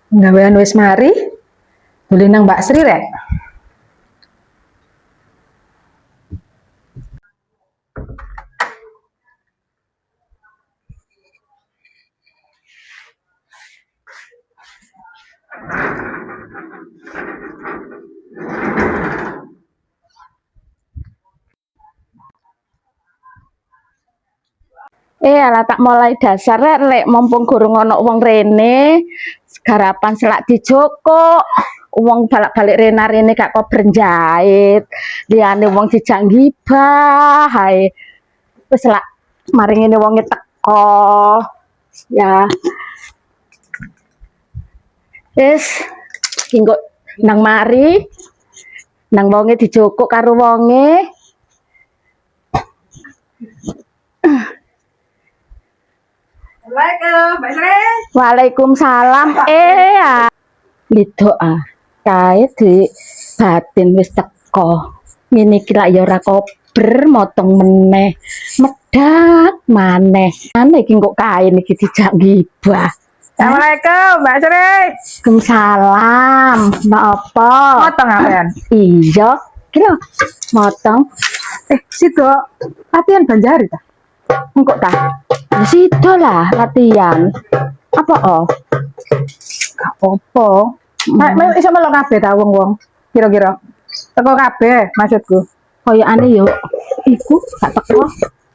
Gawean wis mari. Duli nang Mbak Sri rek. Alah tak mulai dasar rek mumpung gurung ana wong rene, garapan selak dijoko. Wong balik-balik rene gak kober jahit. Liyane wong dijak gibah hae. Wis lak mari ngene wonge teko. Ya. Wis kinggo nang mari. Nang wonge dijoko karo wonge. Assalamualaikum, Mbak Sri. Waalaikumsalam. Gitu kae di batin wis teko. Ngene iki lak ya ora kober motong meneh. Medak maneh. Ane iki kok kae iki dijak gibah. Assalamualaikum, Mbak Sri. Waalaikumsalam. Mbak apa? Motong apean? Iya, iki lho motong. Sido latihan Banjari ta? Engko ta. Ya sido lah latihan. Apa Gak apa-apa. Mek iso melok kabeh ta wong-wong. Kira-kira. Teko kabeh maksudku. koyokane yo iku gak teko.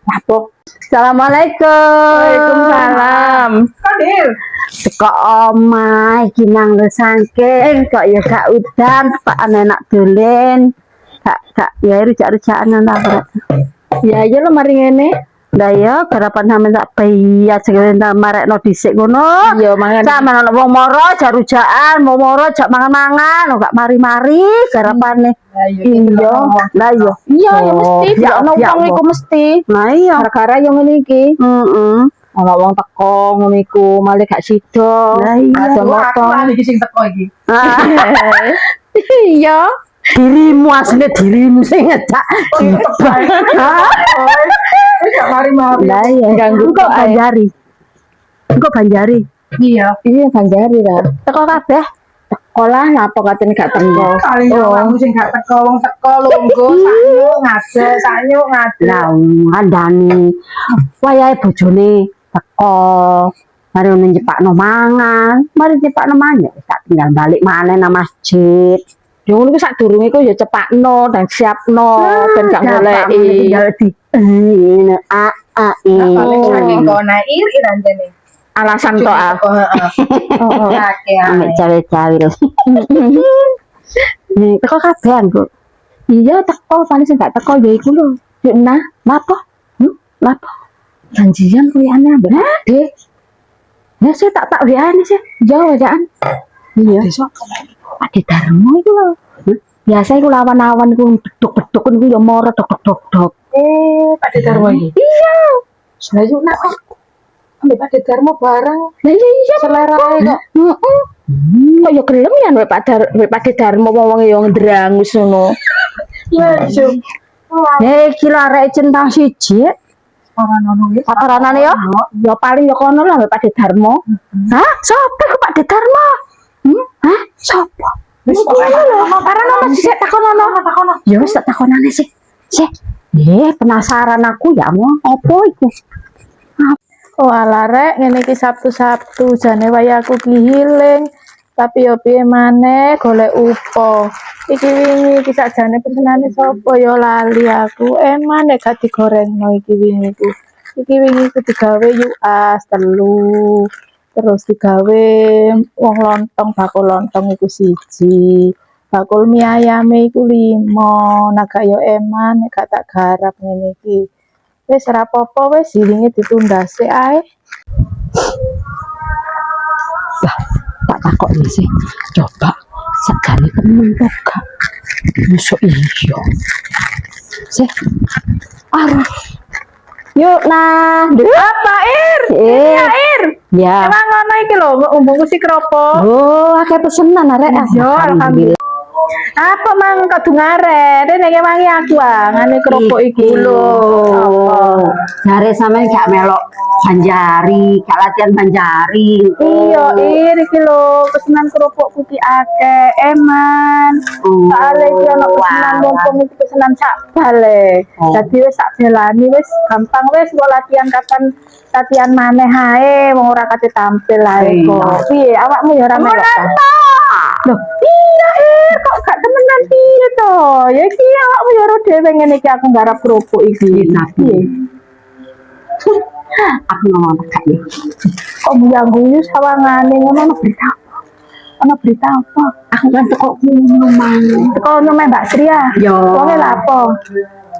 Apa? Assalamualaikum. Waalaikumsalam. Kodil. Teko omah iki nang lho saking kok ya gak udan pak enak dolen. Gak ya rujak-rujakan ta. Ya iya lo mari ngene. Lah ya garapan sampean tak bayi aja tak marekno dhisik ngono. Iya mangan. Sampeyan ana wong moro jarujakan, mau moro jak mangan-mangan, gak mari-mari garapane. Iya. Lah iya. Iya ya mesti ono wong iku mesti. Nah iya. Gara-gara yo ngene iki. Heeh. Ana wong teko ngono iku, malah gak sida. Lah iya. Ada motong iki sing teko iki. Iya. Dirimu asline dirimu sing ngejak. Gak mari-mari. Lah iya, ganggu kok Banjari. Kok Banjari? Iya. Iya Banjari lah. Teko kabeh. Teko lah, napa katene gak teko. Kali wong sing gak teko, wong teko lungguh sanyo ngade. Lah ngandani. Wayahe bojone teko. Mari njepakno mangan, mari njepakno mangan ya tak tinggal balik maneh nang masjid. Yo ngono ku sadurunge ku ya cepakno dan siapno ben gak goleki. Tinggal di Saking kona iri ranjene. alasan to Amek cawe-cawe lho. Teko kabeh anggo. Iya teko paling sing gak teko ya iku lho. Yuk nah, lapo? Lapo? Janjian kuwi aneh ambek Ade. Ya sih tak WA-ne sih. Ya wajaan. Iya. Ade Darmo iku lho. Biasa iku lawan-lawan iku beduk-beduk iku ya moro dok-dok. Pak Darmo iki. Iya. Lah yo nak ambek Pak Darmo bareng. Lah iya Selera kok. Heeh. Kok ya gelem ya Pak Darmo wong-wong ya ndrangus ngono. Lah yo. Iki lho arek centang siji. Ora ono iki. Paparanane yo. Ya paling ya kono lah Pak Darmo. Hah? Sopo ku Pak Darmo? Hah? Sopo? Wis ono paranono sik takonono. Ya wis tak takonane sih. Sih. Penasaran aku ya mau apa iku? Oh ala rek ngene iki Sabtu-Sabtu jane waya aku ki healing tapi yo piye maneh golek upo iki wingi iki sakjane pesenane sapa yo lali aku nek gak digorengno iki wingi ku digawe yuas telu terus digawe wong lontong bakul lontong iku siji bakul mie ayame iku 5 naga yo nek gak tak garap ngene iki. Wis ora apa-apa wis hilinge ditunda sik ae. Lah, tak takokne sih. Coba sekali temen kok gak. Iso iya. Sih. Yuk nah, Apa Ir? Ir. Ya. Emang ngono iki lho, umbungku si kropo. Oh, akeh pesenan arek. Yo, alhamdulillah. Apa mang kok dungare? Rene ngewangi aku ngene kerupuk iki lho. Jare sampean gak melok Banjari, gak latihan Banjari. Iya, iki lho pesanan kerupuk putih akeh, eman. Soale iki ono pesanan mumpung iki pesanan sak bale. Dadi wis tak belani wis gampang wis kok latihan maneh ae wong ora kate tampil ae kok. Piye awakmu ya ora melok ta? Loh, iya kok gak temenan piye to? Ya iki awakmu ya ora dhewe ngene iki aku nggarap kerupuk iki. Piye? Aku ngomong gak ya. Kok guyu sawangane ngono berita. Ana berita apa? Aku kan teko rumah. Teko nyome Mbak Sri ya. Yo. Wonge lha apa?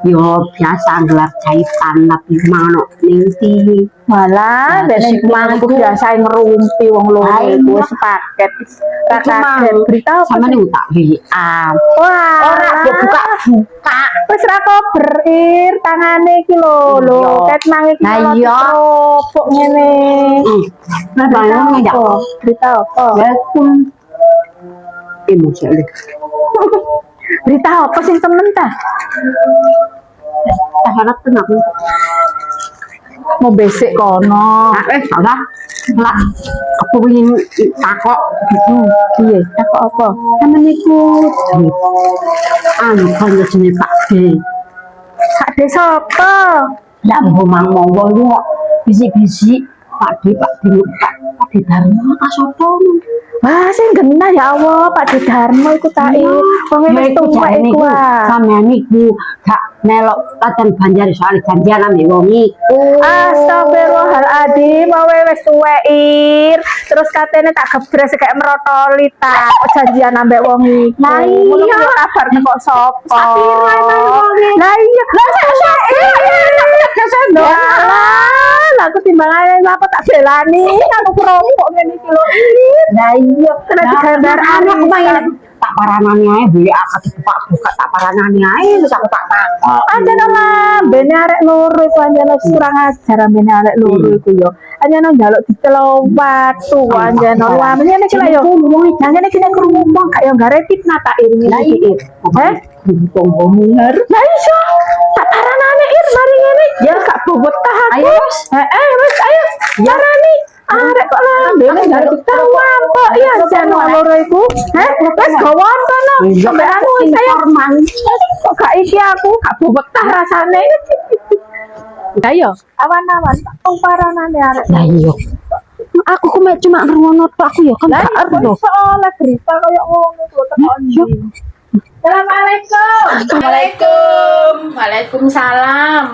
Yo biasa gelar jahitan tapi mano ning Malah Nah, dene terus kemangku biasa ngerumpi wong loro iku wis paket. Ra kaget berita apa? sama nih tak WA. Wah, Ora buka. wis ra kober tangane iki lho ket nang iki Lah iya. kerupuk ngene. Nah, bayang ya. Berita apa? Welcome. Ini sekali. Berita apa sing temen ta? Tak harap tenang. Mau besek kono. Salah. Lah, aku ingin takok gitu. Piye? Takok apa? Sama niku. Anu kan jenenge Pak D. Kak De sapa? Lah ngomong monggo iku bisik-bisik Pak D Pak D Dharma sapa? Wah, sing genah ya Allah, Pak De Darmo iku tak wong wis tuwek iku ah. Sampeyan niku gak melok latihan Banjari soal janjian ambek wong iku. Astagfirullahaladzim, mau wis tuwek terus katene tak gebres kayak merotoli ta janjian ambek wong iku. Lah iya, kabar kok sapa? Lah iya, lah aku timbangannya apa tak belani aku kerupuk ngene iki lho. Lah iya, Kena digambar aku pengen tak paranane ae WA Pak buka tak paranane ae wis aku tak takok. Anjana lambene arek loro iku anjana kurang ajar ambene arek loro iku yo. Anjana njaluk dicelok watu anjana lambene iki lho yo. Jangan iki nek ngomong kaya gare fitnah tak iringi iki. Tunggu bener. Lah iso. Tak paranane mari ngene. Ya gak bobot tah aku. Ayo wis. Wis ayo. Parani. Arek kok lambene gak ketahuan kok iya anjana loro iku. Wis gawa kono. Sampai anu saya kok gak iki aku gak bobot tah rasane. Ayo, awan-awan tak paranane arek. Lah iya. Aku kok cuma ngrungono tok aku ya kan Lah gak ero. soalnya berita kaya ngono iku tekan ndi. Assalamualaikum. Waalaikumsalam.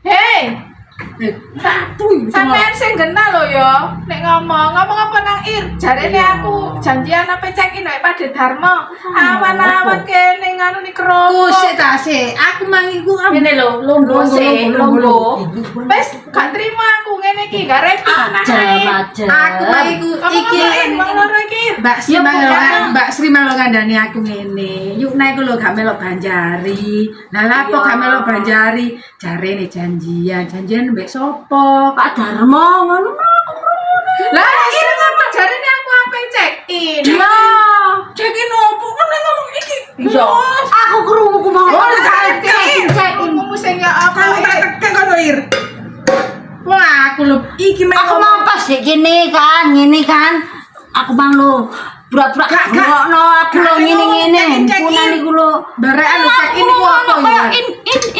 Hei. Sampeyan sing genah lho ya. Nek ngomong apa nang jarene aku janjian apa check-in wae Pak De Darmo. Awan-awan kene nganu ni kerupuk. Kusik ta sik. Aku mangiku Ngene lho, lungguh sik, lungguh. Wis gak trimo aku ngene iki, gak repot nah. Aku mangiku iki wong loro iki. Mbak Sri malah ngandani aku ngene. Yuk naik lho gak melok Banjari. Lah lapo gak melok Banjari? Jarene janjian mbek sapa? Pak Darmo ngono. Lah ini ngapa jarene aku apa check-in? Ya, cekin opo kan ngomong iki. Iya. Aku krungu mau. Ngomong sing ya apa? Tekan kono Ir. Wah, aku lho iki Aku mau pas gini kan, aku bang lo pura-pura ngono aku lo ngene punan iku lo barekan lho cekin iku apa ya?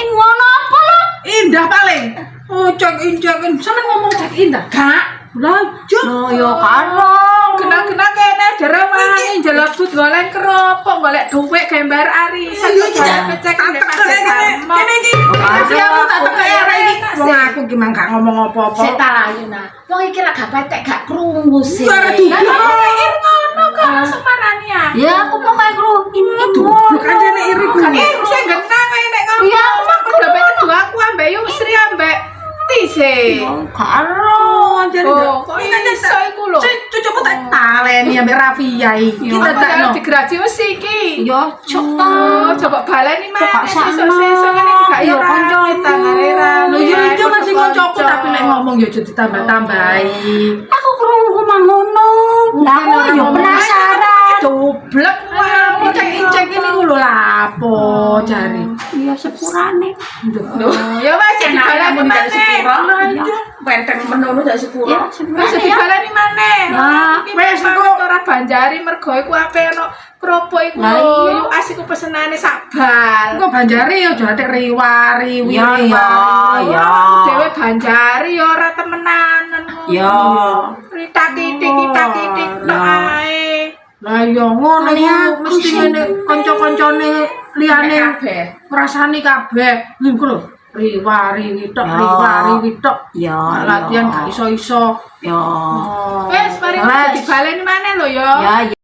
in ngono apa lo? Indah paling. Oh, cekin. Sampe ngomong cekin ta? Gak. Lanjut. Lo yo karo. Kena kene jare wani jelebut golek kerupuk, golek dhuwit gambar arisan kok jare cek-in nek Kene iki. Siapa tak teke arek iki. Wong aku ki mang gak ngomong apa-apa. Sik tak layu nah. Wong iki lak gak petek gak krungu sih. Suara dudu. ngono kok semarani aku. Ya aku mau kayak krungu. Dubluk aja nek iri ku. Sing genah kae nek ngomong. Iya, aku mah udah pengen dua aku ambek yo Sri ambek Tise. Karo. Kok iso iku lho. Cucuku tak taleni ambek Rafia iki. Kita Kita tak no. digraji wis iki. Yo cok Coba baleni Kok mana sakno? sesuk ngene iki gak yo Iya, kancaku. Lho yo masih kancaku tapi nek ngomong yo aja ditambah-tambahi. Aku krungu mangono. Lah aku yo penasaran. Doblek wae lapo jare. Iya sepurane. Ya wes dibalani maneh. Benteng menono dak sepuro. Wes dibalani maneh. Wes kok ora Banjari mergo iku ape ono kropo iku lho. Yuk asiku pesenane sakbal. Engko Banjari ya aja atik riwari, Ya, ya. Dewe Banjari ya ora temenanan. Ya. Ritak-itik tok ae. Lah ya ngono iku mesti ngene kanca-kancane liyane Kabeh. ngrasani kabeh. Lho lho, riwari witok, riwari witok. Ya. Latihan gak iso-iso. Ya. Wes mari dibaleni maneh lho ya. Ya.